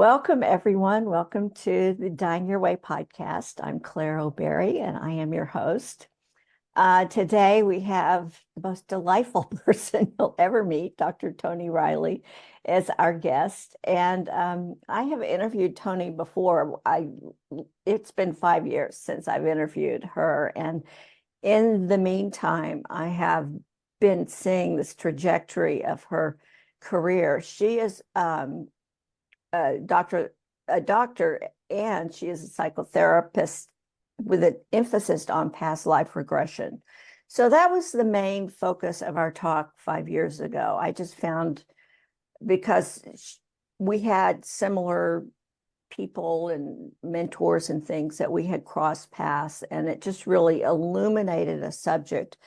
Welcome, everyone. Welcome to the Dine Your Way podcast. I'm Claire O'Berry, and I am your host. Today, we have the most delightful person you'll ever meet, Dr. Toni Reilly, as our guest. And I have interviewed Toni before. It's been 5 years since I've interviewed her. And in the meantime, I have been seeing this trajectory of her career. She is a doctor, and she is a psychotherapist with an emphasis on past life regression. So that was the main focus of our talk 5 years ago. I just found, because we had similar people and mentors and things that we had crossed paths, and it just really illuminated a subject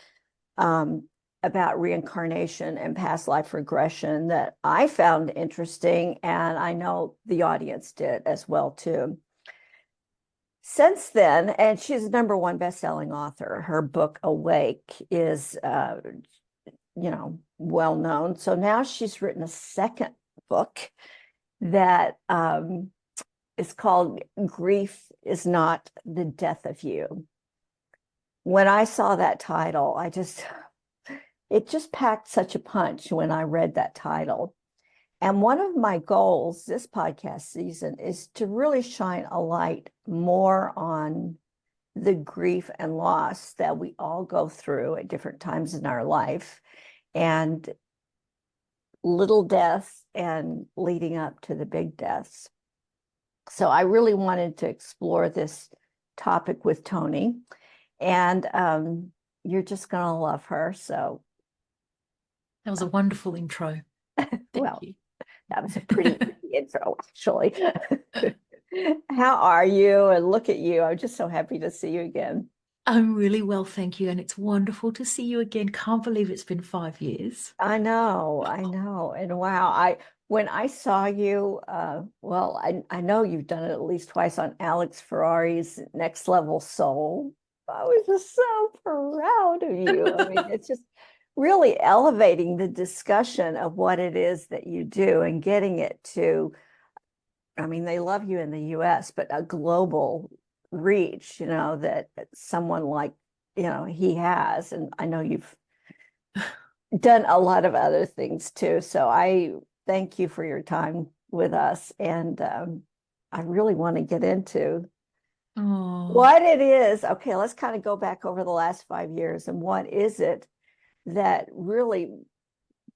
about reincarnation and past life regression that I found interesting, and I know the audience did as well too. Since then, and she's a #1 best-selling author. Her book Awake is well known. So now she's written a second book that is called Grief is Not the Death of You. When I saw that title, it just packed such a punch when I read that title. And one of my goals this podcast season is to really shine a light more on the grief and loss that we all go through at different times in our life, and little deaths and leading up to the big deaths. So I really wanted to explore this topic with Toni, and you're just going to love her. So that was a wonderful intro. Thank you. That was a pretty intro, actually. How are you? And look at you. I'm just so happy to see you again. I'm really well, thank you. And it's wonderful to see you again. Can't believe it's been 5 years. I know. And wow, when I saw you, I know you've done it at least twice on Alex Ferrari's Next Level Soul. I was just so proud of you. I mean, it's just really elevating the discussion of what it is that you do and getting it to, I mean, they love you in the US, but a global reach, that someone like, he has. And I know you've done a lot of other things too. So I thank you for your time with us. And I really want to get into what it is. Okay, let's kind of go back over the last 5 years, and what is it that really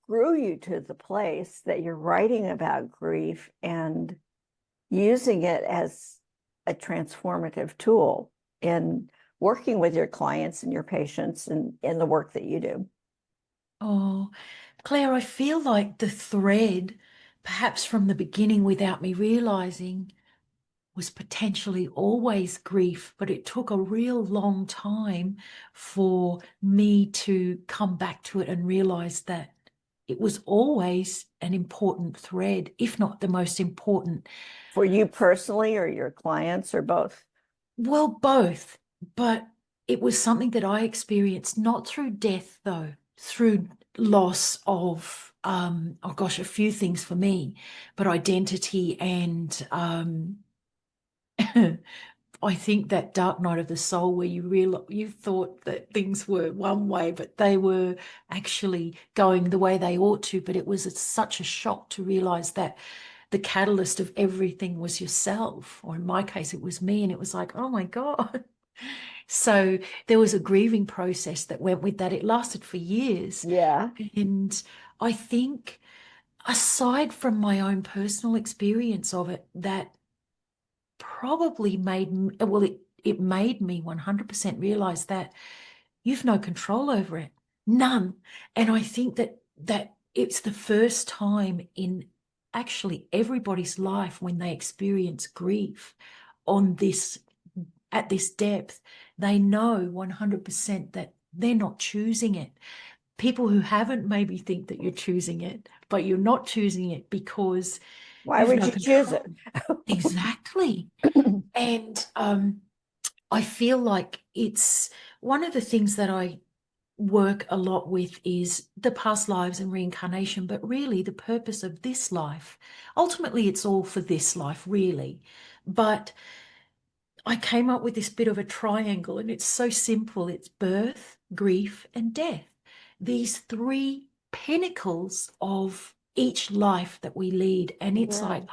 grew you to the place that you're writing about grief and using it as a transformative tool in working with your clients and your patients and in the work that you do? Oh, Claire, I feel like the thread, perhaps from the beginning without me realizing, was potentially always grief, but it took a real long time for me to come back to it and realize that it was always an important thread, if not the most important. For you personally, or your clients, or both? Well, both, but it was something that I experienced not through death, though, through loss of, a few things for me, but identity and I think that dark night of the soul where you thought that things were one way, but they were actually going the way they ought to. But it was such a shock to realize that the catalyst of everything was yourself, or in my case, it was me. And it was like, oh my God. So there was a grieving process that went with that. It lasted for years. Yeah. And I think, aside from my own personal experience of it, that probably it made me 100% realize that you've no control over it, none. And I think that it's the first time in actually everybody's life when they experience grief at this depth, they know 100% that they're not choosing it. People who haven't maybe think that you're choosing it, but you're not choosing it because Why would you choose it? Exactly. And I feel like it's one of the things that I work a lot with is the past lives and reincarnation, but really the purpose of this life. Ultimately, it's all for this life, really. But I came up with this bit of a triangle, and it's so simple. It's birth, grief, and death. These three pinnacles of each life that we lead. And it's Yeah. like,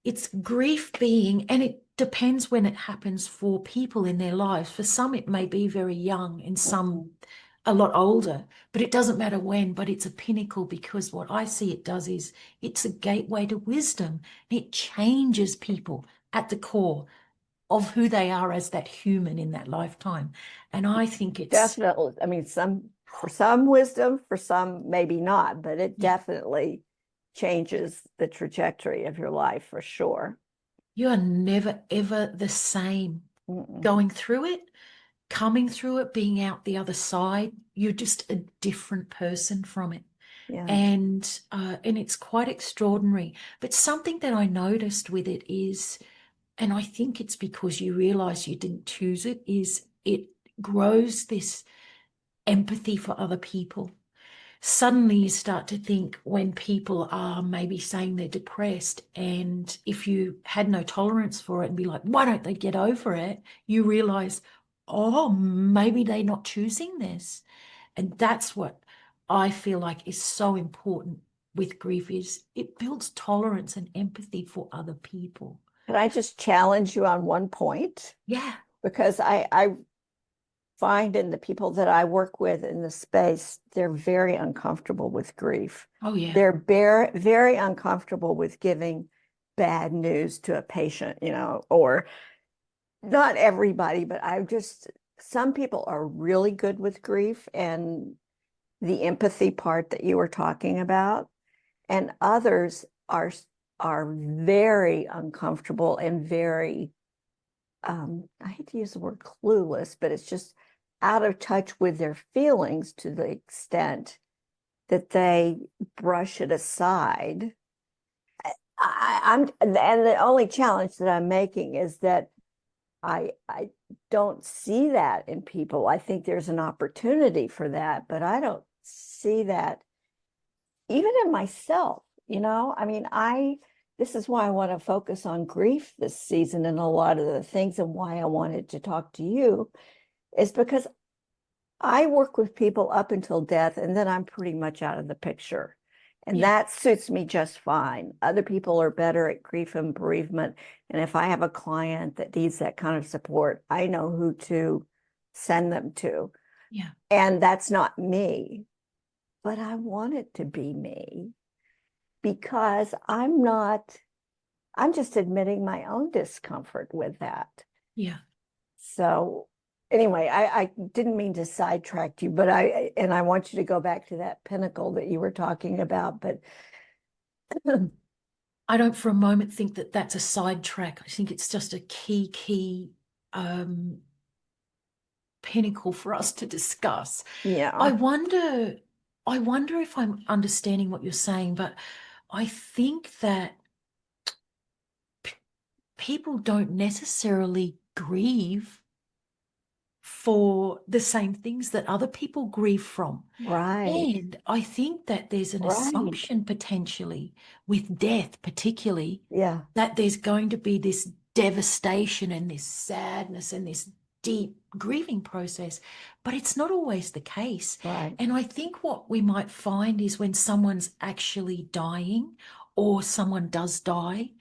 it's grief being, and it depends when it happens for people in their lives. For some, it may be very young, and some Mhm. a lot older, but it doesn't matter when. But it's a pinnacle because what I see it does is it's a gateway to wisdom. It changes people at the core of who they are as that human in that lifetime. And I think it's, Definitely. I mean, for some wisdom, for some maybe not, but it yeah, definitely changes the trajectory of your life for sure. you are never, ever the same Mm-mm. going through it, coming through it, being out the other side. You're just a different person from it. Yeah. And it's quite extraordinary. But something that I noticed with it is, and I think it's because you realize you didn't choose it, is it grows this empathy for other people. Suddenly you start to think when people are maybe saying they're depressed, and if you had no tolerance for it and be like, why don't they get over it? You realize, oh, maybe they're not choosing this. And that's what I feel like is so important with grief is it builds tolerance and empathy for other people. Can I just challenge you on one point? Yeah. Because I find in the people that I work with in the space, they're very uncomfortable with grief. Oh, yeah. They're very uncomfortable with giving bad news to a patient, or not everybody, but some people are really good with grief and the empathy part that you were talking about, and others are very uncomfortable and very I hate to use the word clueless, but it's just out of touch with their feelings to the extent that they brush it aside. And the only challenge that I'm making is that I don't see that in people. I think there's an opportunity for that, but I don't see that even in myself, I mean, this is why I want to focus on grief this season and a lot of the things, and why I wanted to talk to you is because I work with people up until death, and then I'm pretty much out of the picture. And Yeah. that suits me just fine. Other people are better at grief and bereavement. And if I have a client that needs that kind of support, I know who to send them to. Yeah. And that's not me, but I want it to be me because I'm just admitting my own discomfort with that. Yeah. So anyway, I didn't mean to sidetrack you, but I want you to go back to that pinnacle that you were talking about. But I don't for a moment think that that's a sidetrack. I think it's just a key um, pinnacle for us to discuss. I yeah, wonder, I wonder if I'm understanding what you're saying, but I think that p people don't necessarily grieve for the same things that other people grieve from. right, And I think that there's an right. assumption potentially with death, particularly, Yeah, that there's going to be this devastation and this sadness and this deep grieving process, but it's not always the case. right. And I think what we might find is when someone's actually dying or someone does die,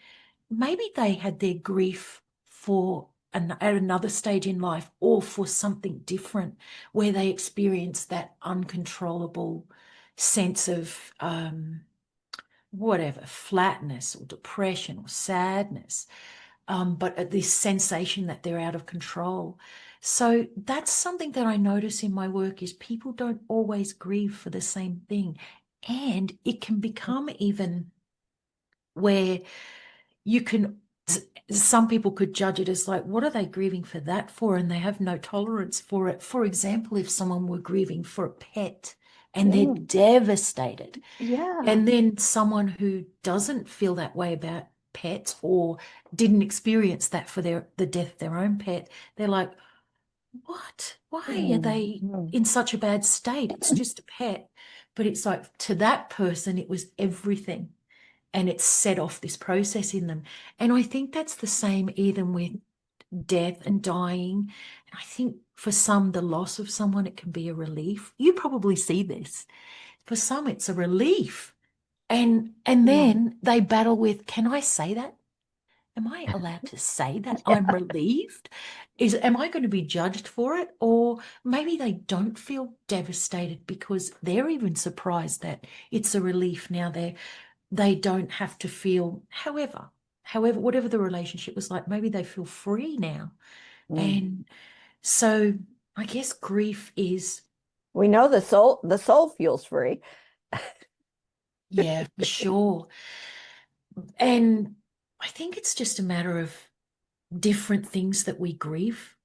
maybe they had their grief for at another stage in life or for something different where they experienced that uncontrollable sense of whatever, flatness or depression or sadness, but at this sensation that they're out of control. So that's something that I notice in my work is people don't always grieve for the same thing. And it can become even where you can, some people could judge it as like, what are they grieving for that for? And they have no tolerance for it. For example, if someone were grieving for a pet and they're Mm, devastated, yeah, and then someone who doesn't feel that way about pets or didn't experience that for the death of their own pet, they're like, what? Why are Mm, they mm, in such a bad state? It's just a pet. But it's like to that person, it was everything. And it set off this process in them. And I think that's the same even with death and dying. And I think for some, the loss of someone, it can be a relief. You probably see this. For some, it's a relief. And yeah. then they battle with, can I say that? Am I allowed to say that I'm relieved? Am I going to be judged for it? Or maybe they don't feel devastated because they're even surprised that it's a relief now. They don't have to feel, however, whatever the relationship was like, maybe they feel free now. Mm. And so I guess grief is, We know the soul feels free. yeah, for sure. And I think it's just a matter of different things that we grieve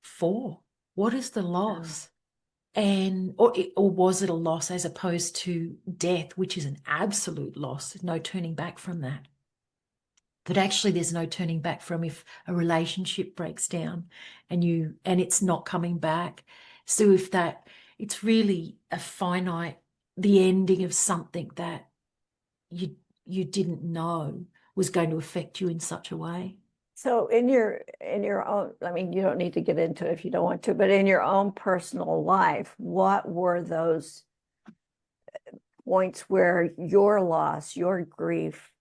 for. What is the Yeah. loss? And or was it a loss as opposed to death, which is an absolute loss, no turning back from that. But actually there's no turning back from if a relationship breaks down and it's not coming back. So if that it's really a finite the ending of something that you you didn't know was going to affect you in such a way. So in your own, I mean, you don't need to get into it if you don't want to, but in your own personal life, what were those points where your loss, your grief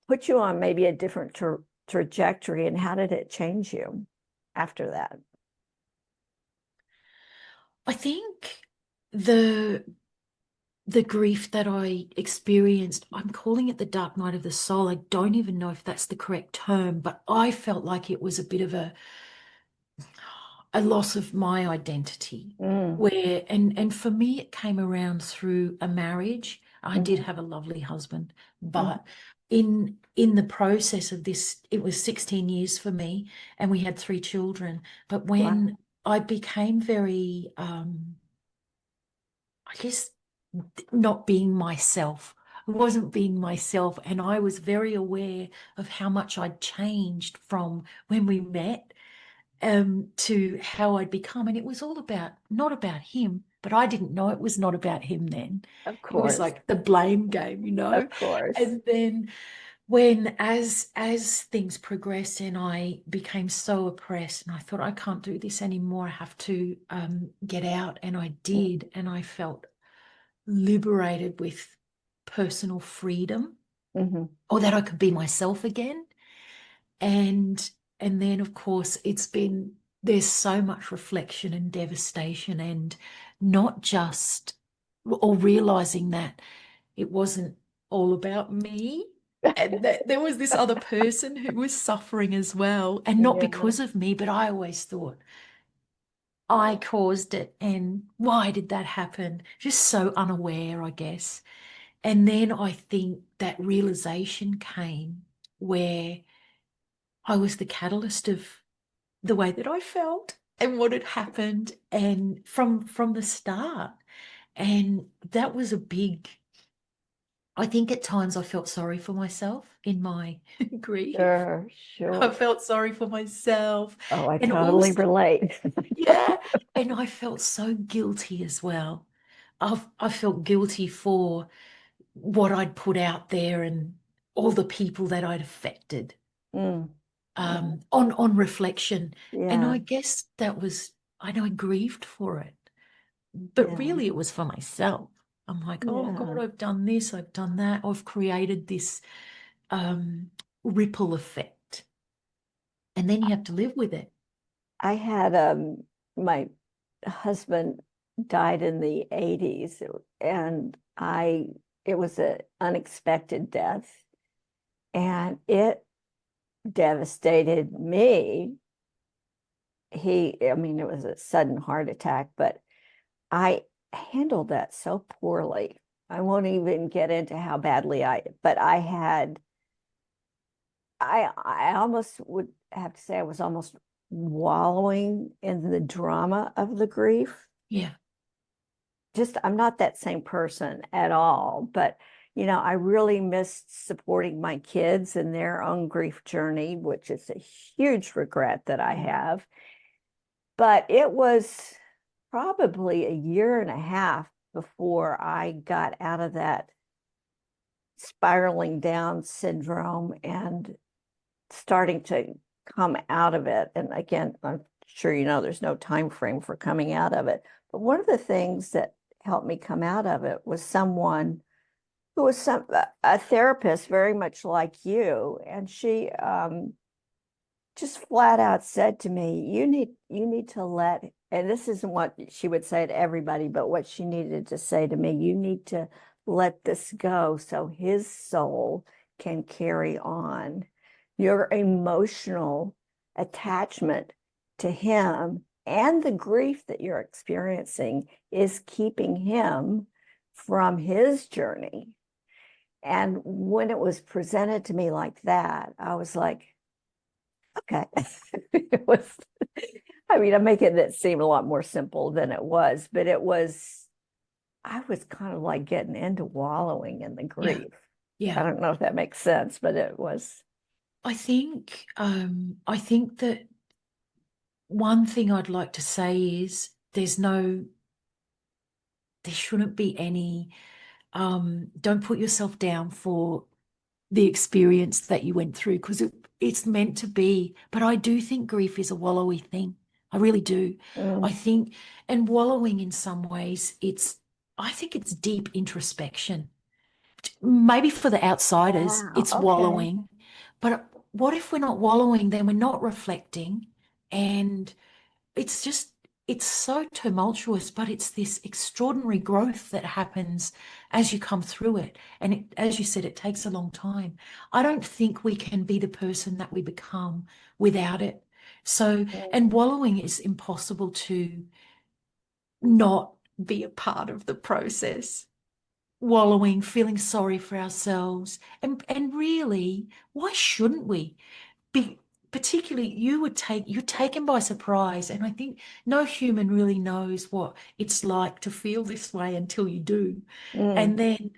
put you on maybe a different trajectory, and how did it change you after that? I think the the grief that I experienced, I'm calling it the dark night of the soul. I don't even know if that's the correct term, but I felt like it was a bit of a loss of my identity Mm, where and for me it came around through a marriage. I did mhm, have a lovely husband, mhm. but in the process of this, it was 16 years for me and we had three children. But Wow. when I became very I guess not being myself. I wasn't being myself. And I was very aware of how much I'd changed from when we met to how I'd become. And it was all about, not about him, but I didn't know it was not about him then. Of It was course. like the blame game, you know? Of course. And then when as things progressed and I became so oppressed and I thought I can't do this anymore, I have to get out. And I did, and I felt liberated with personal freedom Mm-hmm. or that I could be myself again. And and then of course there's so much reflection and devastation and not just or realizing that it wasn't all about me and that there was this other person who was suffering as well and not Yeah. because of me, but I always thought I caused it and why did that happen? Just so unaware, I guess. And then I think that realization came where I was the catalyst of the way that I felt and what had happened and from the start. And that was a big, I think at times I felt sorry for myself in my grief. Sure, I sure. felt sorry for myself. Oh, I And totally also, relate. yeah, and I felt so guilty as well. I felt guilty for what I'd put out there and all the people that I'd affected Mm, mm, on reflection. And yeah, I guess that was, I know I grieved for it, but yeah, really it was for myself. I'm like, oh God, yeah. I've done this, I've done that. I've created this um, ripple effect. And then you have to live with it. I had my husband died in the 80s, and I it was an unexpected death, and it devastated me. I mean, it was a sudden heart attack, but I handled that so poorly. I won't even get into how badly but I almost would have to say I was almost wallowing in the drama of the grief. Yeah. Just, I'm not that same person at all, but I really missed supporting my kids in their own grief journey, which is a huge regret that I have. But it was probably a year and a half before I got out of that spiraling down syndrome and starting to come out of it. And again, I'm sure there's no time frame for coming out of it. But one of the things that helped me come out of it was someone who was a therapist very much like you, and she just flat out said to me, you need to let, and this isn't what she would say to everybody, but what she needed to say to me, you need to let this go so his soul can carry on. Your emotional attachment to him and the grief that you're experiencing is keeping him from his journey. And when it was presented to me like that, I was like, okay. It was, I mean, I'm making it seem a lot more simple than it was, but I was kind of like getting into wallowing in the Yeah. grief. I Yeah. don't know if that makes sense, but it was. I think that one thing I'd like to say is there shouldn't be any, don't put yourself down for the experience that you went through because it's meant to be. But I do think grief is a wallowy thing. I really do. I Mm, think, and wallowing in some ways, I think it's deep introspection. Maybe for the outsiders, wow. it's Okay. wallowing. But what if we're not wallowing, then we're not reflecting. And it's just, it's so tumultuous, but it's this extraordinary growth that happens as you come through it. And as you said, it takes a long time. I don't think we can be the person that we become without it. So, Mm, and wallowing is impossible to not be a part of the process. Wallowing, feeling sorry for ourselves. And really, why shouldn't we? Be, particularly you're taken by surprise. And I think no human really knows what it's like to feel this way until you do. mm. And then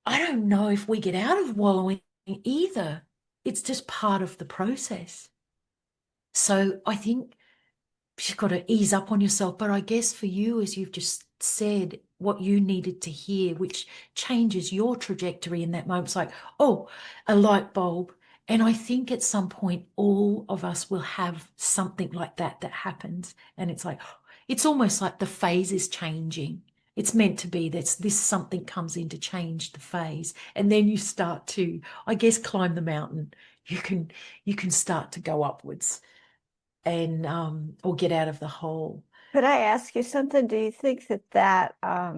I don't know if we get out of wallowing either. It's just part of the process. So I think you've got to ease up on yourself. But I guess for you, as you've just said, what you needed to hear, which changes your trajectory in that moment, it's like, oh, a light bulb. And I think at some point, all of us will have something like that that happens. And it's like, it's almost like the phase is changing. It's meant to be that this something comes in to change the phase. And then you start to, I guess, climb the mountain. You can start to go upwards and or get out of the hole. Could I ask you something? Do you think I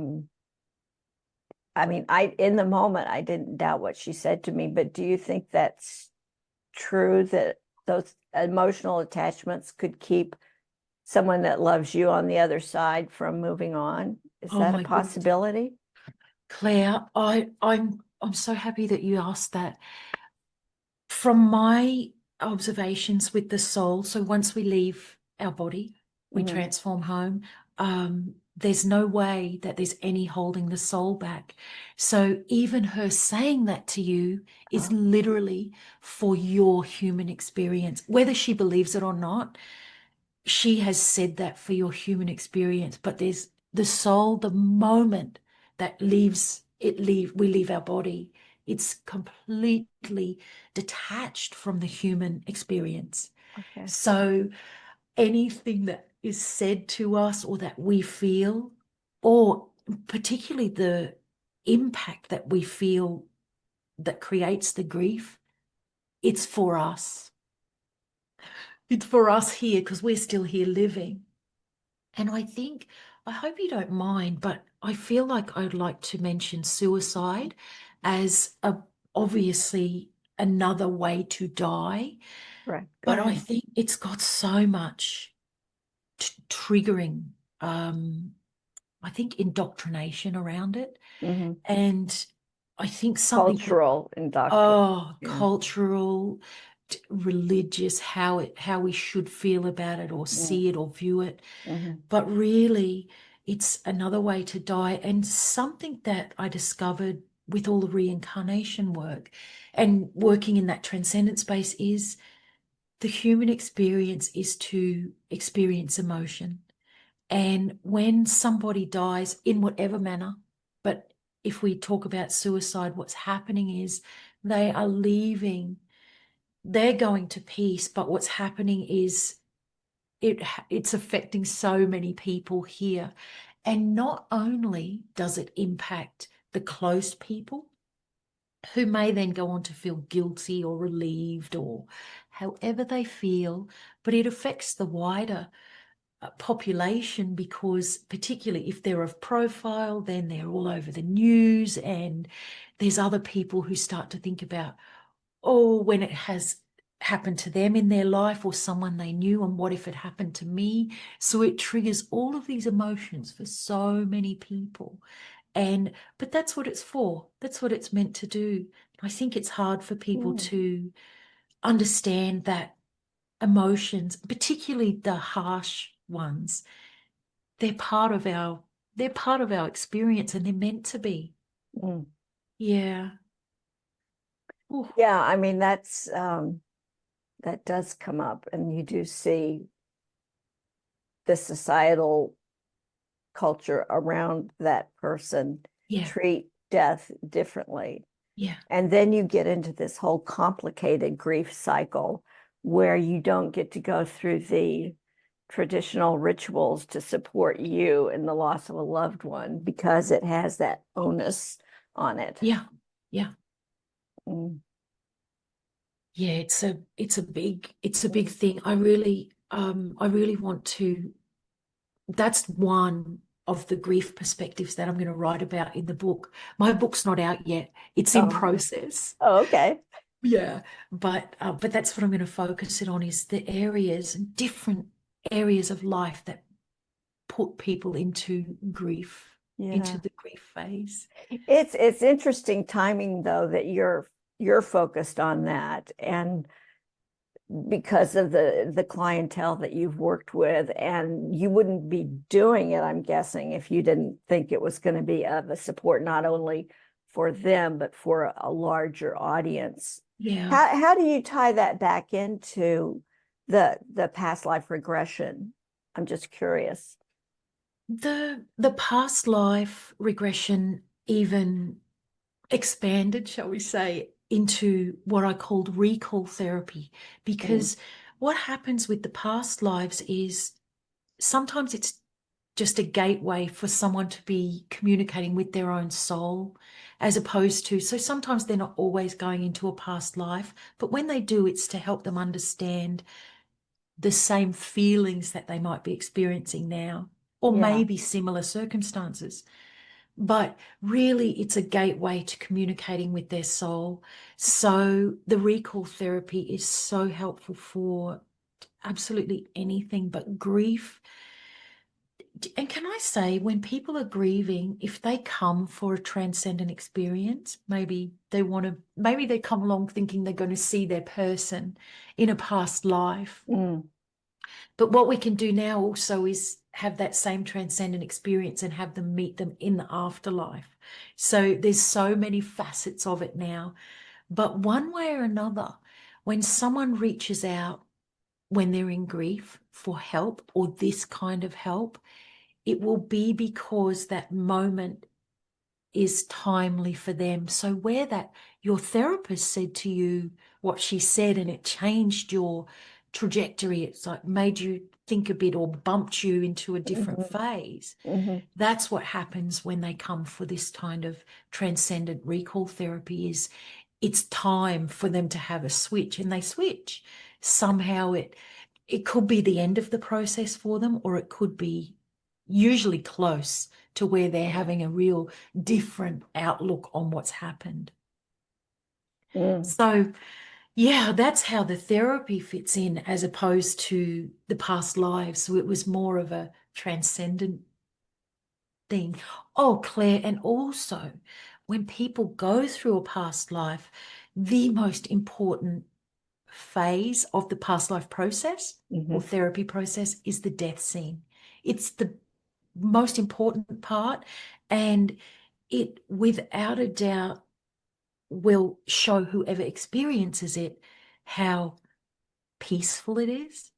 mean, in the moment, I didn't doubt what she said to me, but do you think that's true that those emotional attachments could keep someone that loves you on the other side from moving on? Is Oh that a my goodness, possibility? Claire, I'm so happy that you asked that. From my observations with the soul, so once we leave our body, we Hmm. transform home. There's no way that there's any holding the soul back. So even her saying that to you is Oh, literally for your human experience, whether she believes it or not. She has said that for your human experience, but there's the soul, the moment that we leave our body, it's completely detached from the human experience. okay. So anything that is said to us or that we feel, or particularly the impact that we feel that creates the grief, it's for us. It's for us here because we're still here living. And I think, I hope you don't mind, but I feel like I'd like to mention suicide as obviously another way to die. Right. Go But I ahead. think it's got so much triggering, I think, indoctrination around it. Hmm. And I think something that, Cultural indoctrination. oh, cultural, religious, how we should feel about it or see it or view it. Mm-hmm. But really, it's another way to die. And something that I discovered with all the reincarnation work and working in that transcendent space is the human experience is to experience emotion. And when somebody dies in whatever manner, but if we talk about suicide, what's happening is they are leaving, they're going to peace, but what's happening is it's affecting so many people here. And not only does it impact the close people who may then go on to feel guilty or relieved or however they feel, but it affects the wider population, because particularly if they're of profile, then they're all over the news, and there's other people who start to think about, oh, when it has happened to them in their life or someone they knew, and what if it happened to me? So it triggers all of these emotions for so many people. But that's what it's for. That's what it's meant to do. I think it's hard for people to understand that emotions, particularly the harsh ones, they're part of our experience, and they're meant to be. Mm. Yeah. Ooh. Yeah, I mean, that does come up, and you do see the societal culture around that person Yeah. treat death differently. Yeah. And then you get into this whole complicated grief cycle where you don't get to go through the traditional rituals to support you in the loss of a loved one because it has that onus on it. Yeah. Yeah. Mm. Yeah, it's a big thing. I really want to, that's one of the grief perspectives that I'm going to write about in the book. My book's not out yet. It's in Oh, process. oh, okay. Yeah. But that's what I'm going to focus it on, is the areas, different areas of life that put people into grief, into Yeah. the grief phase. It's interesting timing though that you're focused on that, and because of the clientele that you've worked with, and you wouldn't be doing it, I'm guessing, if you didn't think it was going to be of a support not only for them but for a larger audience. Yeah. How do you tie that back into the past life regression? I'm just curious. The past life regression even expanded, shall we say, into what I called recall therapy. Mm. Because what happens with the past lives is sometimes it's just a gateway for someone to be communicating with their own soul, as opposed to, so sometimes they're not always going into a past life, but when they do, it's to help them understand the same feelings that they might be experiencing now, or Yeah. maybe similar circumstances. But really, it's a gateway to communicating with their soul. So the recall therapy is so helpful for absolutely anything but grief. And can I say, when people are grieving, if they come for a transcendent experience, maybe they come along thinking they're going to see their person in a past life. Mm. But what we can do now also is have that same transcendent experience and have them meet them in the afterlife. So there's so many facets of it now. But one way or another, when someone reaches out when they're in grief for help or this kind of help, it will be because that moment is timely for them. So where that your therapist said to you what she said and it changed your trajectory, it's like made you think a bit or bumped you into a different Mm-hmm. phase. Mm-hmm. That's what happens when they come for this kind of transcendent recall therapy, is it's time for them to have a switch, and they switch. Somehow it could be the end of the process for them, or it could be usually close to where they're having a real different outlook on what's happened. Mm. So, yeah, that's how the therapy fits in as opposed to the past lives. So it was more of a transcendent thing. Oh, Claire, and also when people go through a past life, the most important phase of the past life process Mm-hmm. or therapy process is the death scene. It's the most important part. And it without a doubt will show whoever experiences it how peaceful it is,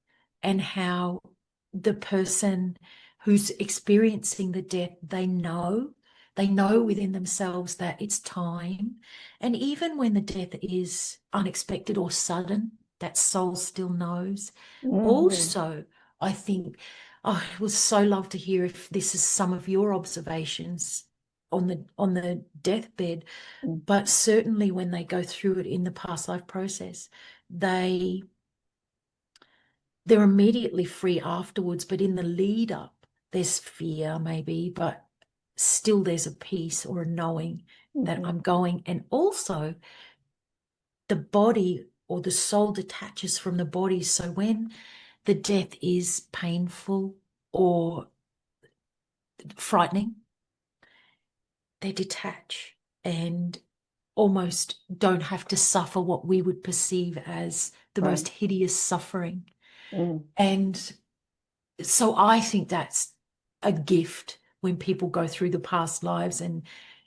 and how the person who's experiencing the death, they know within themselves that it's time. And even when the death is unexpected or sudden, that soul still knows. Mhm. Also, I think I would so love to hear if this is some of your observations on the deathbed, but certainly when they go through it in the past life process, they they're immediately free afterwards, but in the lead up, there's fear maybe, but still there's a peace or a knowing that Mhm. I'm going. And also the body or the soul detaches from the body. So when the death is painful or frightening, they detach and almost don't have to suffer what we would perceive as the Right. most hideous suffering. Mm. And so I think that's a gift when people go through the past lives and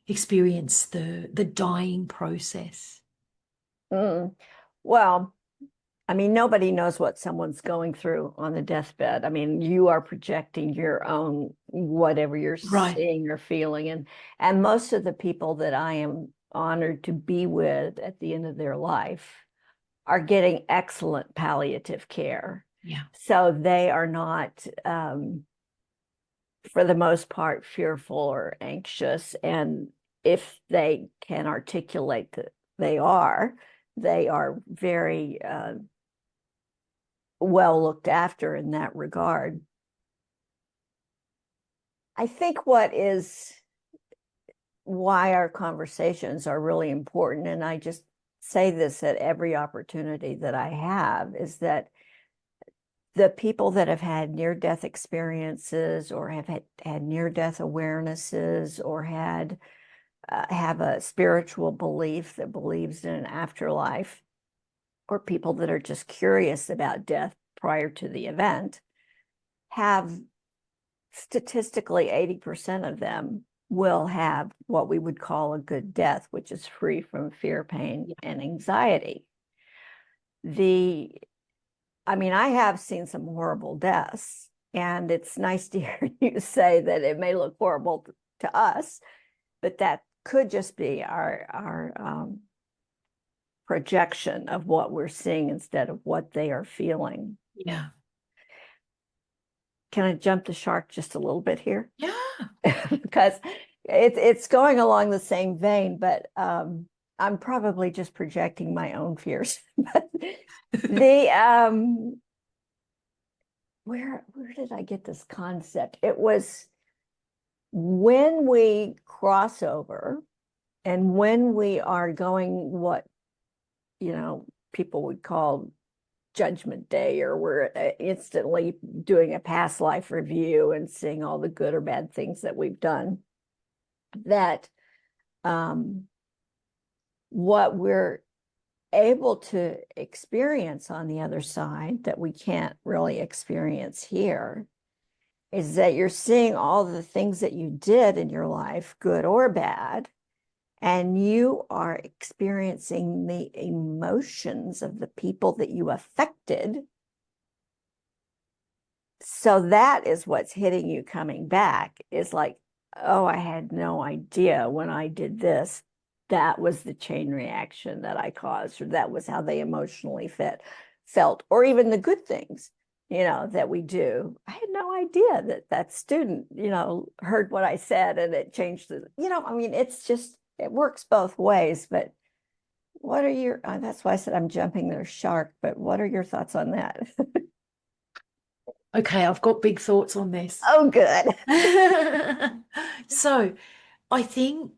experience the dying process. Mm. Well, I mean, nobody knows what someone's going through on the deathbed. I mean, you are projecting your own whatever you're Right. seeing or feeling, and most of the people that I am honored to be with at the end of their life are getting excellent palliative care. Yeah. So they are not, for the most part, fearful or anxious. And if they can articulate that they are very well looked after in that regard. I think what is why our conversations are really important, and I just say this at every opportunity that I have, is that the people that have had near-death experiences or have had near-death awarenesses or have a spiritual belief that believes in an afterlife, or people that are just curious about death prior to the event, have statistically 80% of them will have what we would call a good death, which is free from fear, pain, Yeah. and anxiety. The I mean, I have seen some horrible deaths, and it's nice to hear you say that it may look horrible to us, but that could just be our projection of what we're seeing instead of what they are feeling. Yeah. Can I jump the shark just a little bit here? Yeah. Because it's going along the same vein, but I'm probably just projecting my own fears. But the where did I get this concept? It was when we cross over and when we are going what people would call judgment day, or we're instantly doing a past life review and seeing all the good or bad things that we've done, that um, what we're able to experience on the other side that we can't really experience here is that you're seeing all the things that you did in your life, good or bad, and you are experiencing the emotions of the people that you affected. So that is what's hitting you coming back, is like, oh, I had no idea when I did this. That was the chain reaction that I caused, or that was how they emotionally felt, or even the good things, that we do. I had no idea that that student, heard what I said and it changed I mean, it works both ways. But what are that's why I said I'm jumping the shark, but what are your thoughts on that? Okay, I've got big thoughts on this. Oh, good. So I think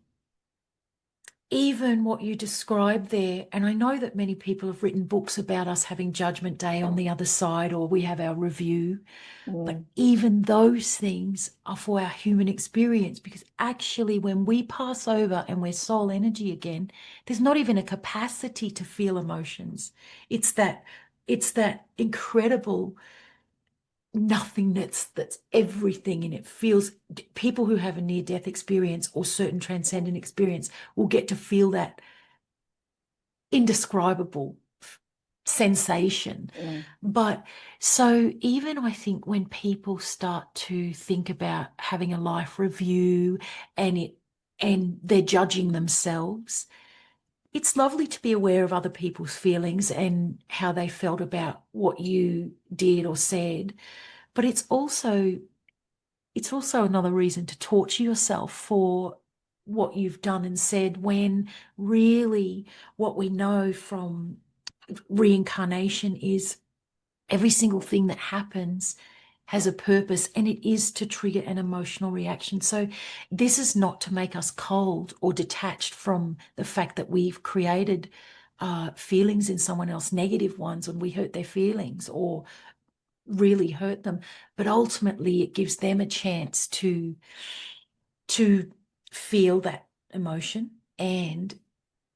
even what you described there, and I know that many people have written books about us having Judgment Day on the other side, or we have our review, but Mm. even those things are for our human experience, because actually when we pass over and we're soul energy again, there's not even a capacity to feel emotions. It's that incredible nothingness that's everything, and it feels, people who have a near-death experience or certain transcendent experience will get to feel that indescribable sensation. Mm. But so even I think when people start to think about having a life review and they're judging themselves, it's lovely to be aware of other people's feelings and how they felt about what you did or said. But it's also another reason to torture yourself for what you've done and said, when really what we know from reincarnation is every single thing that happens has a purpose, and it is to trigger an emotional reaction. So this is not to make us cold or detached from the fact that we've created feelings in someone else, negative ones, when we hurt their feelings or really hurt them. But ultimately it gives them a chance to feel that emotion, and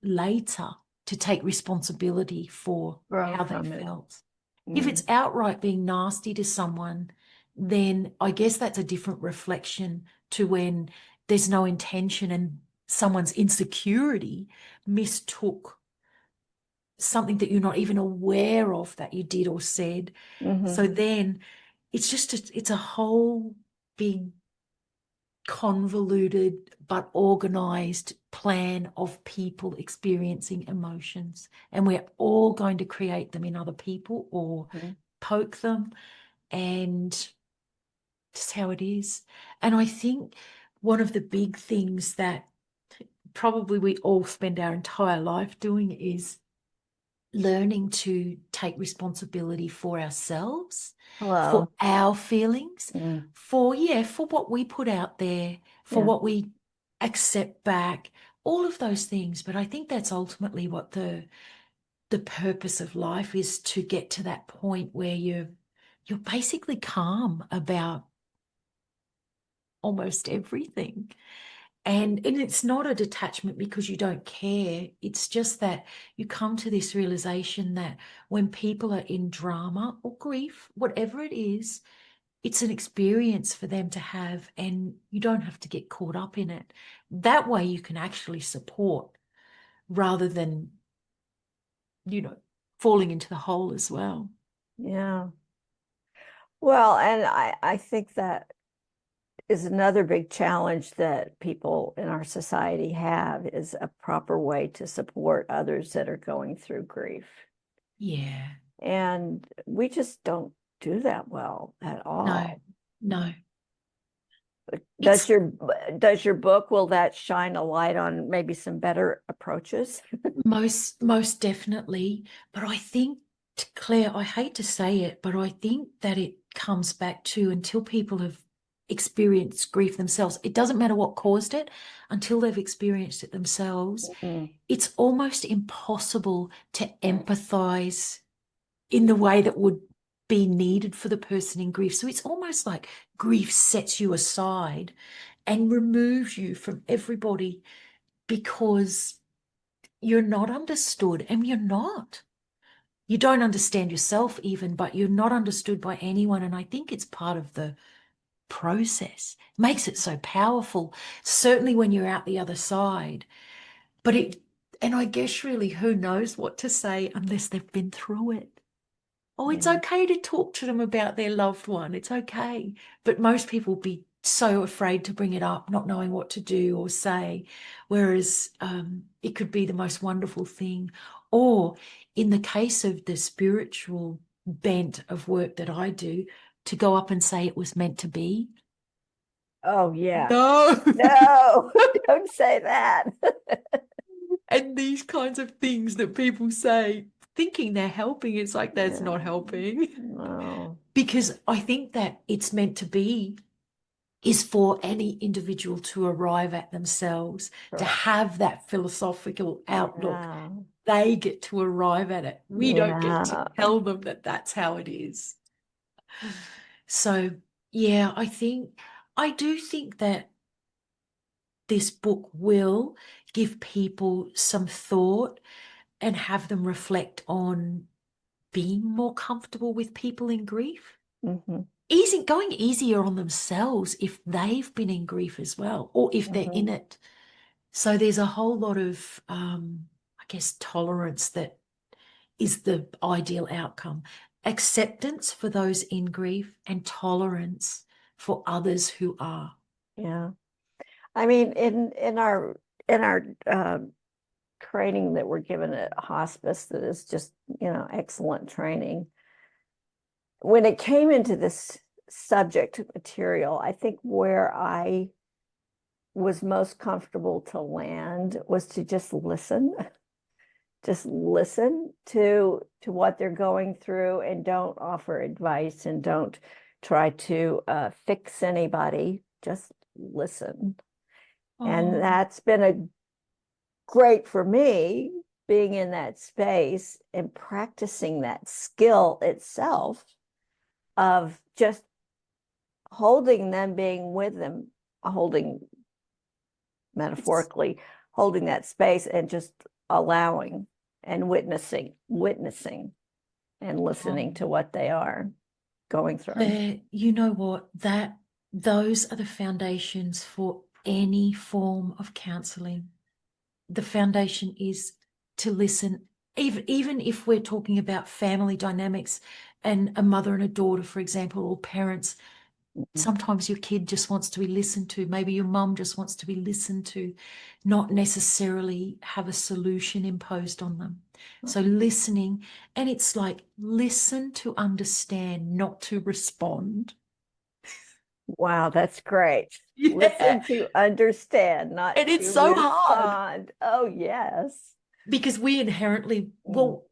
later to take responsibility for Grow how they from it. felt. If Mm. it's outright being nasty to someone, then I guess that's a different reflection to when there's no intention and someone's insecurity mistook something that you're not even aware of that you did or said. Hmm. So then it's a whole big convoluted but organized plan of people experiencing emotions, and we're all going to create them in other people or poke them, and just how it is. And I think one of the big things that probably we all spend our entire life doing is learning to take responsibility for ourselves, for Hello. our feelings, Mm. for what we put out there, for Yeah. what we accept back, all of those things. But I think that's ultimately what the purpose of life is, to get to that point where you're basically calm about almost everything. And it's not a detachment because you don't care. It's just that you come to this realization that when people are in drama or grief, whatever it is, it's an experience for them to have, and you don't have to get caught up in it. That way you can actually support rather than, you know, falling into the hole as well. Yeah. Well, and I think that is another big challenge that people in our society have, is a proper way to support others that are going through grief. Yeah. And we just don't do that well at No, all. no. Does It's your does your book, will that shine a light on maybe some better approaches? most definitely. But I think, Claire, I hate to say it, but I think that it comes back to, until people have experienced grief themselves, it doesn't matter what caused it, until they've experienced it themselves, Mm. it's almost impossible to empathize in the way that would be needed for the person in grief. So it's almost like grief sets you aside and removes you from everybody, because you're not understood, and you're not. You don't understand yourself even, but you're not understood by anyone. And I think it's part of the process. It makes it so powerful, certainly when you're out the other side. And I guess really, who knows what to say unless they've been through it. Oh, it's Yeah. okay to talk to them about their loved one. It's okay. But most people be so afraid to bring it up, not knowing what to do or say. Whereas it could be the most wonderful thing. Or in the case of the spiritual bent of work that I do, to go up and say it was meant to be. Oh yeah. No. No, don't say that. And these kinds of things that people say, thinking they're helping, it's like that's Yeah. not helping. No. Because I think that it's meant to be is for any individual to arrive at themselves, to Correct. have that philosophical outlook. Yeah. They get to arrive at it. We don't get to Yeah. tell them that that's how it is. So, yeah, I do think that this book will give people some thought and have them reflect on being more comfortable with people in grief. Hmm. going easier on themselves if they've been in grief as well, or if they're in Mhm. it. So there's a whole lot of, I guess, tolerance that is the ideal outcome. Acceptance for those in grief and tolerance for others who are. Yeah. I mean, in our training that we're given at hospice, that is just, excellent training. When it came into this subject material, I think where I was most comfortable to land was to just listen. Just listen to what they're going through, and don't offer advice, and don't try to fix anybody. Just listen. And Oh, that's been a great for me, being in that space and practicing that skill itself of just holding them, being with them, holding, metaphorically, holding that space, and just allowing and witnessing and listening to oh. what they are going through. Claire, you know what? Those are the foundations for any form of counseling. The foundation is to listen, even if we're talking about family dynamics and a mother and a daughter, for example, or parents. Sometimes your kid just wants to be listened to. Maybe your mum just wants to be listened to, not necessarily have a solution imposed on them. So listening, and it's like listen to understand, not to respond. Wow, that's great. Yeah. Listen to understand, not And it's to so hard respond. Oh, yes. because we inherently, Mm, well,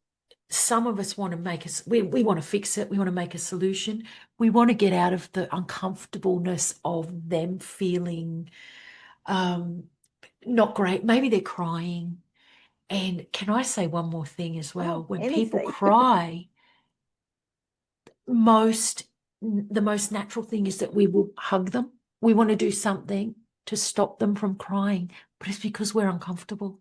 some of us want to make us, we want to fix it. We want to make a solution. We want to get out of the uncomfortableness of them feeling um, not great. Maybe they're crying. And can I say one more thing as well? oh, When people anything. cry, most the most natural thing is that we will hug them. We want to do something to stop them from crying, but it's because we're uncomfortable.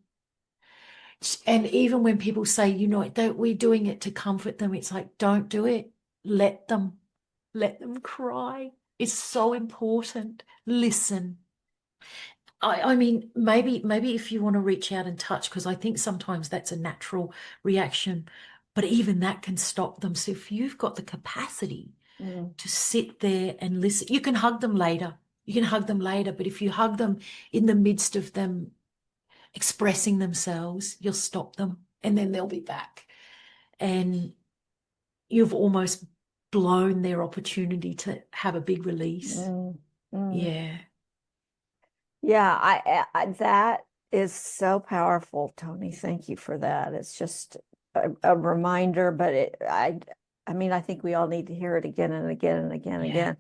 And even when people say, that we're doing it to comfort them, it's like, don't do it. Let them, let them cry. It's so important. Listen. I mean, maybe if you want to reach out and touch, because I think sometimes that's a natural reaction, but even that can stop them. So if you've got the capacity Mm, to sit there and listen, you can hug them later. You can hug them later, but if you hug them in the midst of them expressing themselves, you'll stop them and then they'll be back. And you've almost blown their opportunity to have a big release. mm, mm. Yeah. Yeah, that is so powerful, Toni. Thank you for that. It's just a reminder, but I mean, I think we all need to hear it again and again and again and Yeah.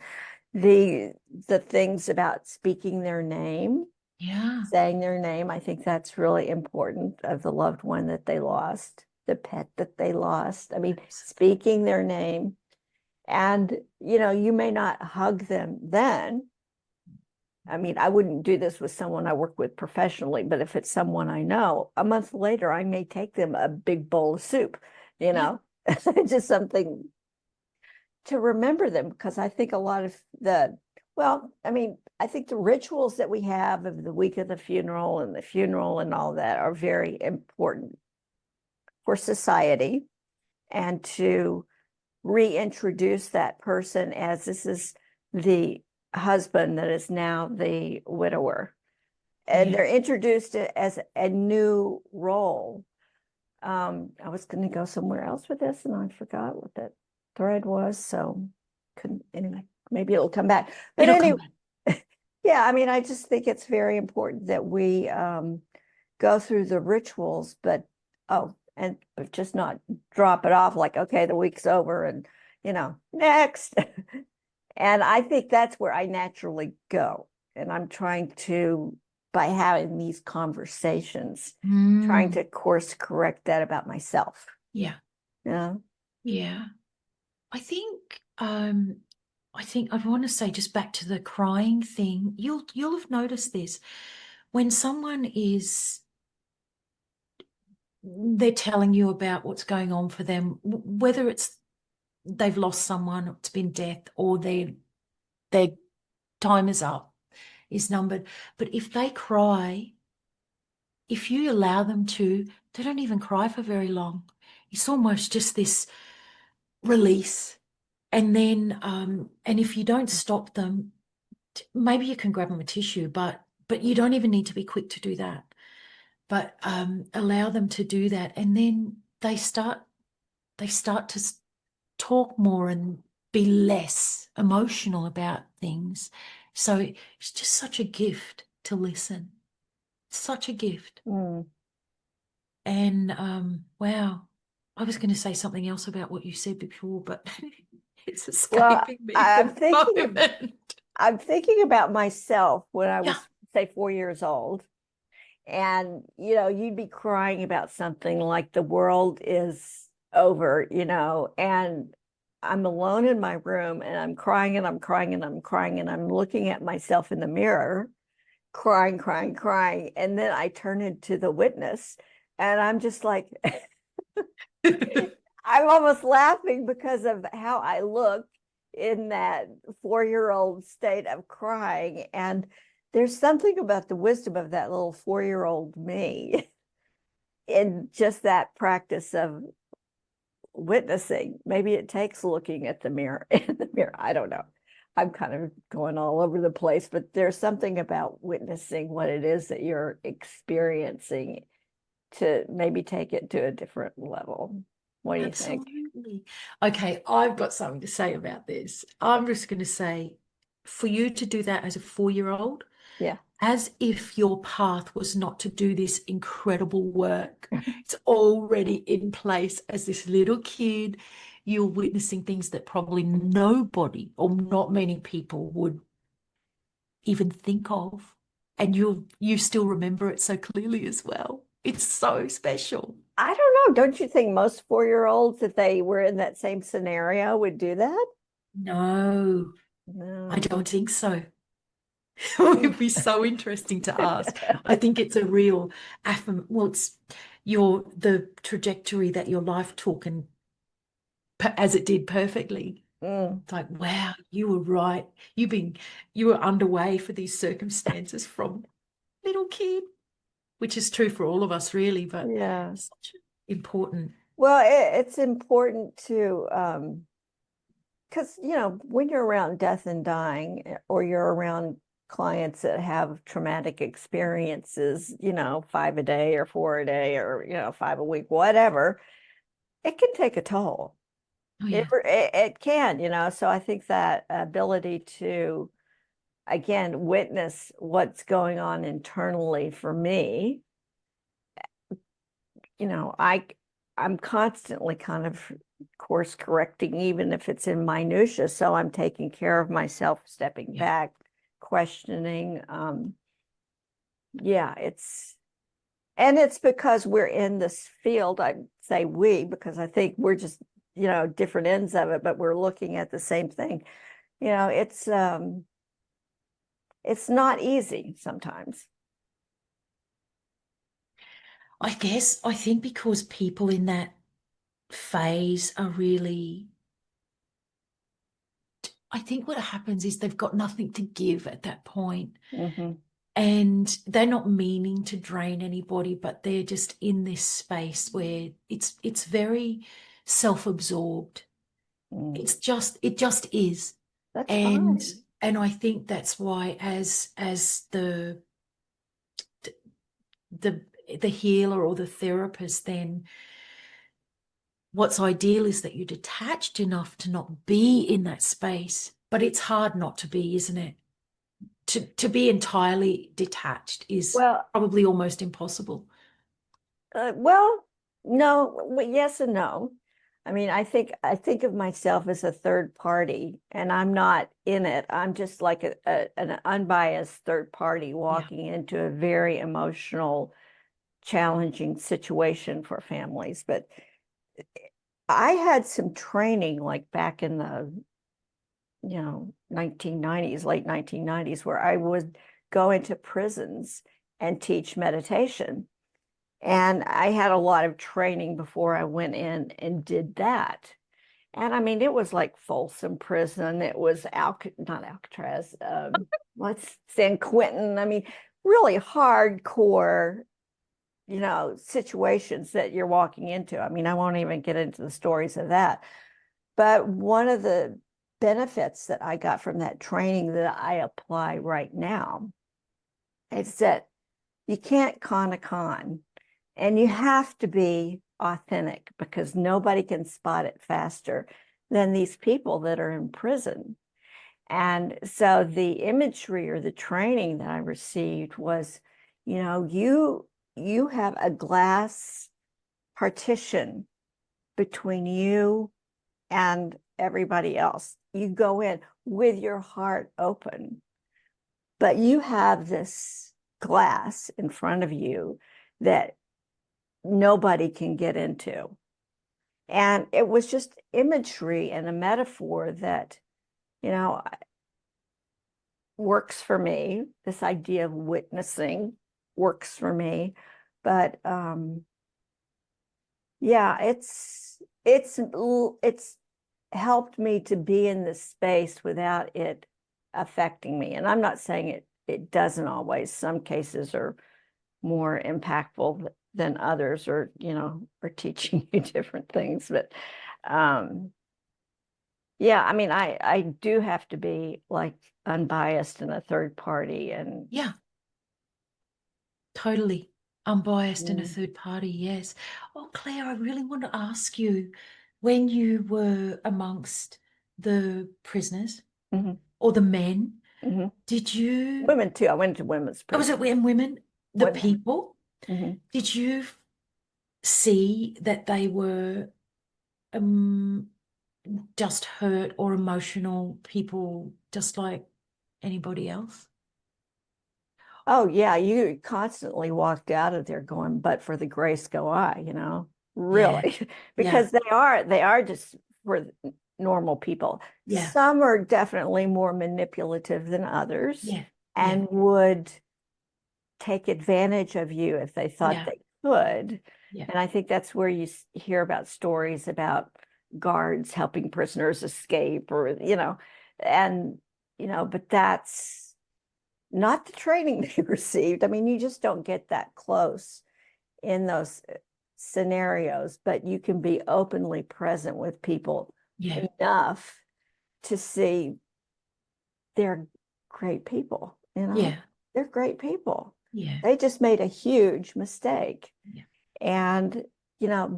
again. The things about speaking their name, Yeah. saying their name, I think that's really important, of the loved one that they lost, the pet that they lost. I mean, speaking their name. And, you may not hug them then. I mean, I wouldn't do this with someone I work with professionally, but if it's someone I know, a month later, I may take them a big bowl of soup, you Yeah. know, just something to remember them. Because I think a lot of well, I mean, I think the rituals that we have of the week of the funeral and the funeral and all that are very important for society, and to reintroduce that person as this is the husband that is now the widower. And Yeah. they're introduced as a new role. I was going to go somewhere else with this, and I forgot what that thread was. So, couldn't, anyway, maybe it'll come back. But It'll come anyway, back. yeah, I mean, I just think it's very important that we go through the rituals, but and just not drop it off like, okay, the week's over, and next. And I think that's where I naturally go. And I'm trying to, by having these conversations, trying Mm, to course correct that about myself. yeah. Yeah. Yeah. I think I want to say, just back to the crying thing, you'll have noticed this when someone is they're telling you about what's going on for them, whether it's they've lost someone, it's been death, or their time is up, is numbered. But if they cry, if you allow them to, they don't even cry for very long. It's almost just this release. And then, and if you don't stop them, maybe you can grab them a tissue, but you don't even need to be quick to do that. But allow them to do that, and then they start to talk more and be less emotional about things. So it's just such a gift to listen. Such a gift. Mm. And wow, I was going to say something else about what you said before, but it's Well, escaping me for the moment. I'm thinking about myself when I Yeah, was, say, 4 years old. And, you'd be crying about something like the world is over, and I'm alone in my room and I'm crying and I'm crying and I'm crying and I'm looking at myself in the mirror, crying, crying, crying. And then I turn into the witness and I'm just like, I'm almost laughing because of how I look in that 4-year-old state of crying. And there's something about the wisdom of that little 4-year-old me in just that practice of witnessing. Maybe it takes looking at the mirror in the mirror. I don't know. I'm kind of going all over the place, but there's something about witnessing what it is that you're experiencing to maybe take it to a different level. What do you think? absolutely. Okay, I've got something to say about this. I'm just going to say, for you to do that as a 4-year-old, Yeah. as if your path was not to do this incredible work. It's already in place as this little kid. You're witnessing things that probably nobody, or not many people, would even think of. And you still remember it so clearly as well. It's so special. I don't know. Don't you think most 4-year-olds, if they were in that same scenario, would do that? No, I No. don't think so. It would be so interesting to ask. I think it's a real well, it's the trajectory that your life took, and as it did perfectly. Mm, It's like, wow, you were right. You were underway for these circumstances from little kid, which is true for all of us, really, but yeah. such important. Well, it's important to, because, when you're around death and dying, or you're around clients that have traumatic experiences, 5 a day or 4 a day or, 5 a week, whatever, it can take a toll. Oh It, yeah, it, it can, so I think that ability to, again, witness what's going on internally for me, I'm constantly kind of course correcting, even if it's in minutia. So I'm taking care of myself, stepping yeah. back, questioning. Yeah, and it's because we're in this field. I say we, because I think we're just, different ends of it, but we're looking at the same thing. You know, it's not easy sometimes. I think because people in that phase are really, I think what happens is they've got nothing to give at that point. Hmm. And they're not meaning to drain anybody, but they're just in this space where it's very self-absorbed. Mm. It just is. That's And fine. I think that's why as the the healer or the therapist, then what's ideal is that you're detached enough to not be in that space. But it's hard not to be, isn't it? To be entirely detached is Well, probably almost impossible. well, no, well, yes and no. I mean, I think of myself as a third party, and I'm not in it. I'm just like an unbiased third party Yeah. walking into a very emotional, challenging situation for families. But I had some training like back in the, 1990s, late 1990s, where I would go into prisons and teach meditation. And I had a lot of training before I went in and did that. And I mean, it was like Folsom Prison. It was not Alcatraz, what's San Quentin. I mean, really hardcore, situations that you're walking into. I mean, I won't even get into the stories of that. But one of the benefits that I got from that training that I apply right now is that you can't con a con, and you have to be authentic because nobody can spot it faster than these people that are in prison. And so the imagery or the training that I received was, you have a glass partition between you and everybody else. You go in with your heart open, but you have this glass in front of you that nobody can get into. And it was just imagery and a metaphor that, works for me. This idea of witnessing works for me. But yeah, it's helped me to be in this space without it affecting me. And I'm not saying it doesn't always. Some cases are more impactful than others, or are teaching you different things. But yeah, I mean, I do have to be like unbiased and a third party. And Yeah, totally. Unbiased and a mm, third party, yes. Oh, Claire, I really want to ask you, when you were amongst the prisoners mhm, or the men, mhm. did you, Women too. I went to women's oh, was it prison. when women, the Women. people, Mhm. did you see that they were um, just hurt or emotional people just like anybody else? Oh yeah, you constantly walked out of there going, but for the grace go I, Yeah, really, yeah, because they are just for normal people. yeah, Some are definitely more manipulative than others yeah, yeah, and would take advantage of you if they thought yeah, they could. yeah, And I think that's where you hear about stories about guards helping prisoners escape, or, and, but that's not the training they received. I mean, you just don't get that close in those scenarios, but you can be openly present with people yeah, enough to see they're great people, yeah, they're great people. yeah, They just made a huge mistake. yeah, And,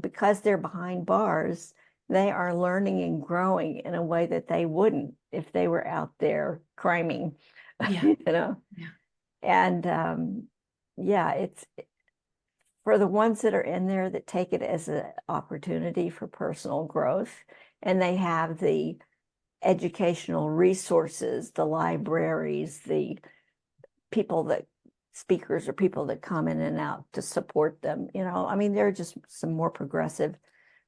because they're behind bars, they are learning and growing in a way that they wouldn't if they were out there criming, yeah, you know. yeah, And yeah, it's for the ones that are in there that take it as an opportunity for personal growth, and they have the educational resources, the libraries, the people that speakers or people that come in and out to support them. I mean, there are just some more progressive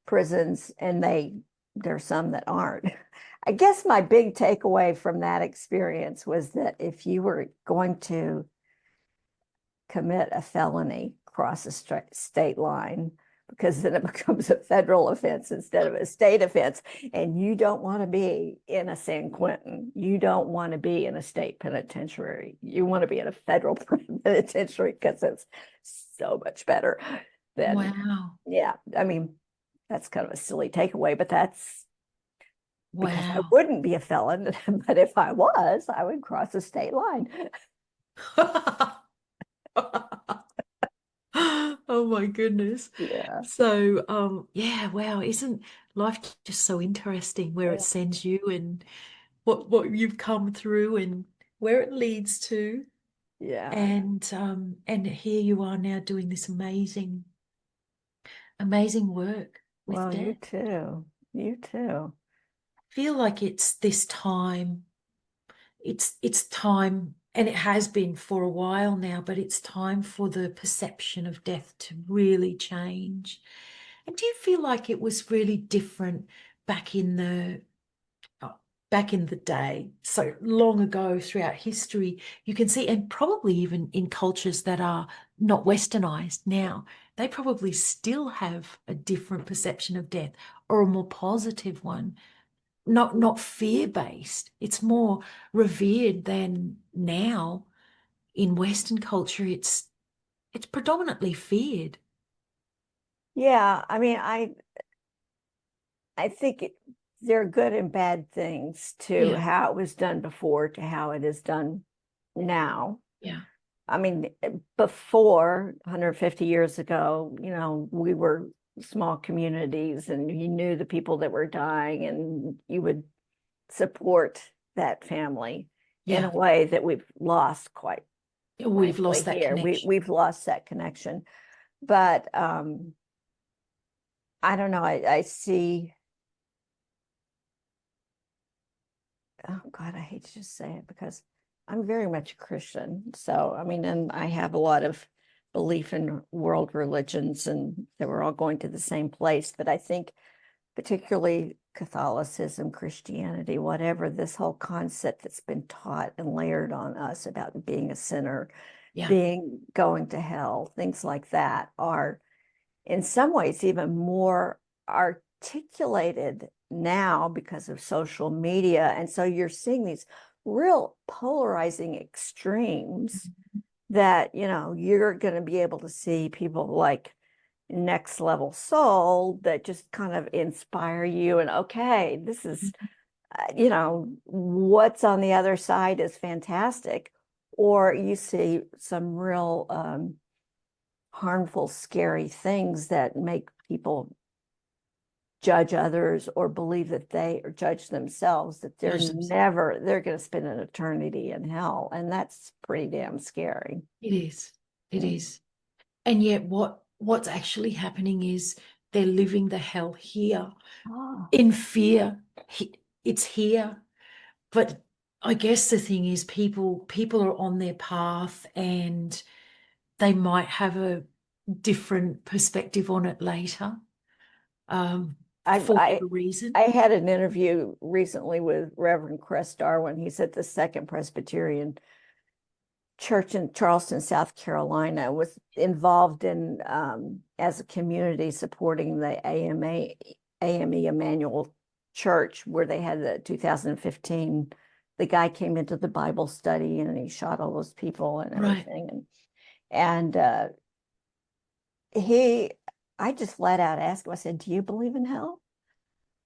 prisons, and there's some that aren't. I guess my big takeaway from that experience was that if you were going to commit a felony across a state line, because then it becomes a federal offense instead of a state offense. And you don't want to be in a San Quentin. You don't want to be in a state penitentiary. You want to be in a federal penitentiary because it's so much better than, wow, yeah. I mean, that's kind of a silly takeaway, but that's because I wow. wouldn't be a felon. But if I was, I would cross a state line. Oh my goodness. Yeah. So, yeah, wow, isn't life just so interesting where it sends you and what you've come through and where it leads to? Yeah. And here you are now doing this amazing, amazing work with Well, you death. too. You too. I feel like it's this time, it's time, and it has been for a while now, but it's time for the perception of death to really change. And do you feel like it was really different back in the uh, back in the day, so long ago throughout history? You can see, and probably even in cultures that are not westernized now, they probably still have a different perception of death. or a more positive one, not fear-based. It's more revered than now in Western culture. It's predominantly feared. Yeah, I mean, I think there are good and bad things to Yeah, how it was done before to how it is done now. yeah, I mean, before 150 years ago, we were small communities and you knew the people that were dying and you would support that family in a yeah. way that we've lost, quite We've frankly, lost that here. connection. We've lost that connection. But I don't know. I see, oh God, I hate to just say it because I'm very much a Christian. So, I mean, and I have a lot of belief in world religions and that we're all going to the same place. But I think particularly Catholicism, Christianity, whatever, this whole concept that's been taught and layered on us about being a sinner, Yeah, going to hell, things like that are in some ways even more articulated now because of social media. And so you're seeing these real polarizing extremes that, you're going to be able to see people like Next Level Soul that just kind of inspire you. And okay, this is, what's on the other side is fantastic. Or you see some real harmful, scary things that make people judge others or believe that they or judge themselves, that they're going to spend an eternity in hell. And that's pretty damn scary. it is. It Mm. is. And yet what's actually happening is they're living the hell here Oh, in fear. It's here. But I guess the thing is people are on their path and they might have a different perspective on it later, I, for I, whatever reason. I had an interview recently with Reverend Cress Darwin. He's at the Second Presbyterian Church in Charleston, South Carolina, was involved in as a community supporting the AME Emmanuel Church, where they had the 2015. The guy came into the Bible study and he shot all those people and Right. everything, and he, I just flat out asked him. I said, "Do you believe in hell?"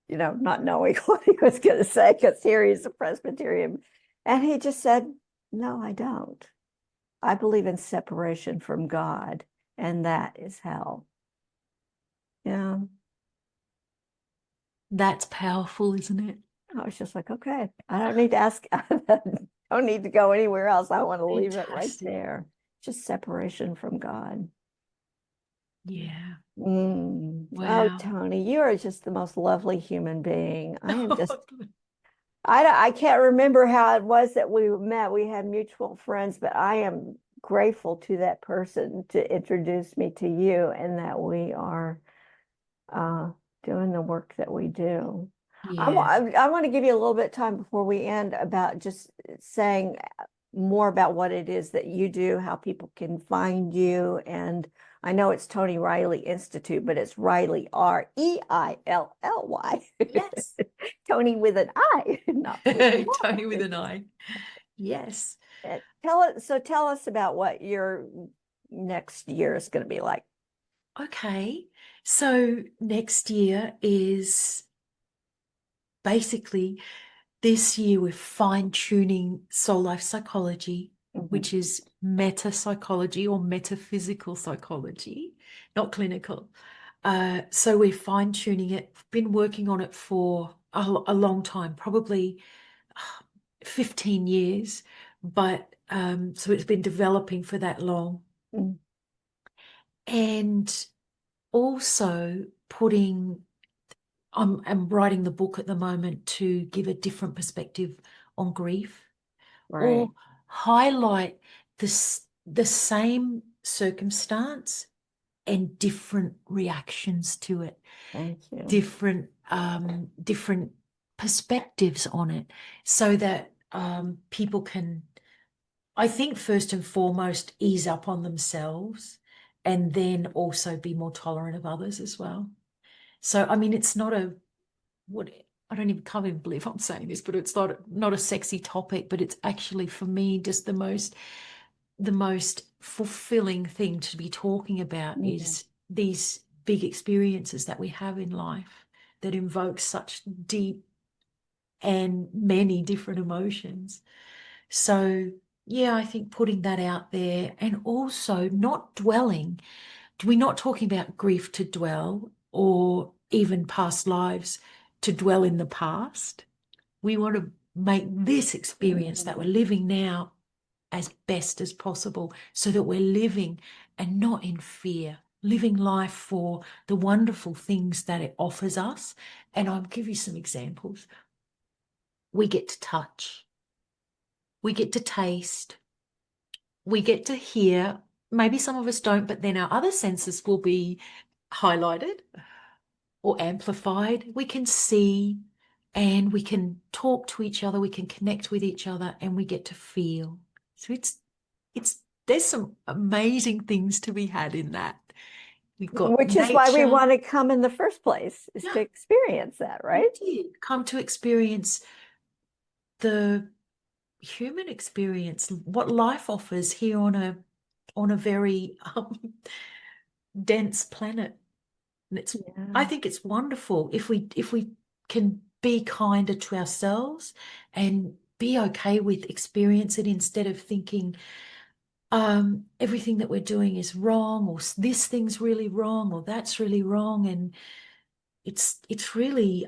Not knowing what he was going to say because here he's a Presbyterian, and he just said, "No, I don't. I believe in separation from God, and that is hell." Yeah. That's powerful, isn't it? I was just like, okay, I don't need to ask, I don't need to go anywhere else. I want to leave it right Fantastic. there. Just separation from God. Yeah. Oh, Wow. Toni, you are just the most lovely human being. I can't remember how it was that we met. We had mutual friends, but I am grateful to that person to introduce me to you and that we are uh, doing the work that we do. Yeah. I want to give you a little bit of time before we end about just saying more about what it is that you do, how people can find you. And I know it's Toni Reilly Institute, but it's Reilly, Reilly. Yes. Toni with an I, not with a Tony with Y. an I. Yes. Tell us about what your next year is going to be like. Okay. So next year is basically this year we're fine-tuning soul life psychology, Mhm. which is meta psychology or metaphysical psychology, not clinical. So we're fine-tuning it. Been working on it for a long time, probably 15 years, but so it's been developing for that long. Mm. And also I'm writing the book at the moment to give a different perspective on grief or Right. highlight the same circumstance and different reactions to it, Thank you. different perspectives on it, so that people can, I think, first and foremost, ease up on themselves and then also be more tolerant of others as well. So, I mean, it's not a, what, can't even believe I'm saying this, but it's not a sexy topic, but it's actually for me just the most fulfilling thing to be talking about Mm. is these big experiences that we have in life that invoke such deep and many different emotions. So, yeah, I think putting that out there and also not dwelling. We're not talking about grief to dwell or even past lives to dwell in the past. We want to make this experience that we're Mm. living now as best as possible so that we're living and not in fear, living life for the wonderful things that it offers us. And I'll give you some examples. We get to touch, we get to taste, we get to hear. Maybe some of us don't, but then our other senses will be highlighted or amplified. We can see and we can talk to each other, we can connect with each other, and we get to feel. So it's there's some amazing things to be had in that. We've got Which is why we nature. want to come in the first place, is to Yeah, experience that, we right? did come to experience the human experience, what life offers here on a very dense planet. And I Yeah. think it's wonderful if we can be kinder to ourselves and be okay with experience it instead of thinking everything that we're doing is wrong or this thing's really wrong or that's really wrong. And it's really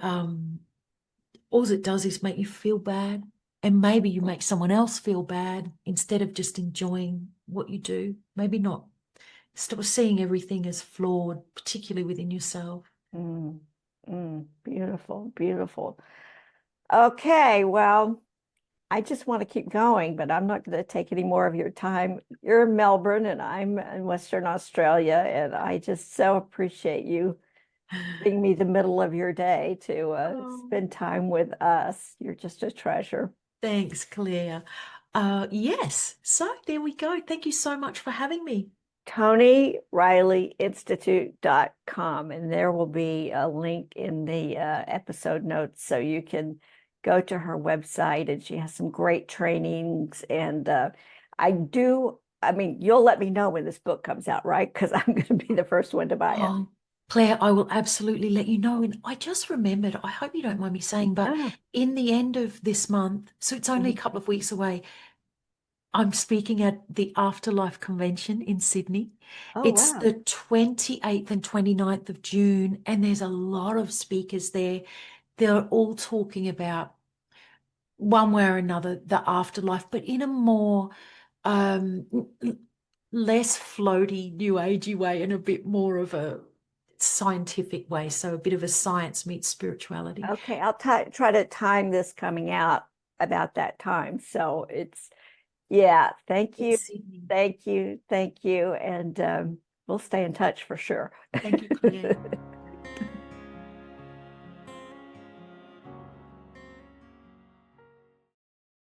all it does is make you feel bad. And maybe you make someone else feel bad instead of just enjoying what you do. Maybe not. Stop seeing everything as flawed, particularly within yourself. Mm. Mm. Beautiful, beautiful. Okay, well, I just want to keep going, but I'm not going to take any more of your time. You're in Melbourne and I'm in Western Australia, and I just so appreciate you giving me the middle of your day to Oh, spend time with us. You're just a treasure. thanks, Claire. Yes, so there we go. Thank you so much for having me. Toni Reilly Institute.com, and there will be a link in the episode notes so you can go to her website, and she has some great trainings. And I mean, you'll let me know when this book comes out, right? Because I'm going to be the first one to buy it. Oh, Claire, I will absolutely let you know. And I just remembered, I hope you don't mind me saying, but Oh, in the end of this month, so it's only a mhm. couple of weeks away, I'm speaking at the Afterlife Convention in Sydney. Oh, It's wow. the 28th and 29th of June, and there's a lot of speakers there. They're all talking about one way or another the afterlife, but in a more um, less floaty, new agey way and a bit more of a scientific way. So a bit of a science meets spirituality. Okay, I'll try to time this coming out about that time. So it's, yeah, thank In you. Sydney. Thank you. Thank you. And we'll stay in touch for sure. Thank you, Claire.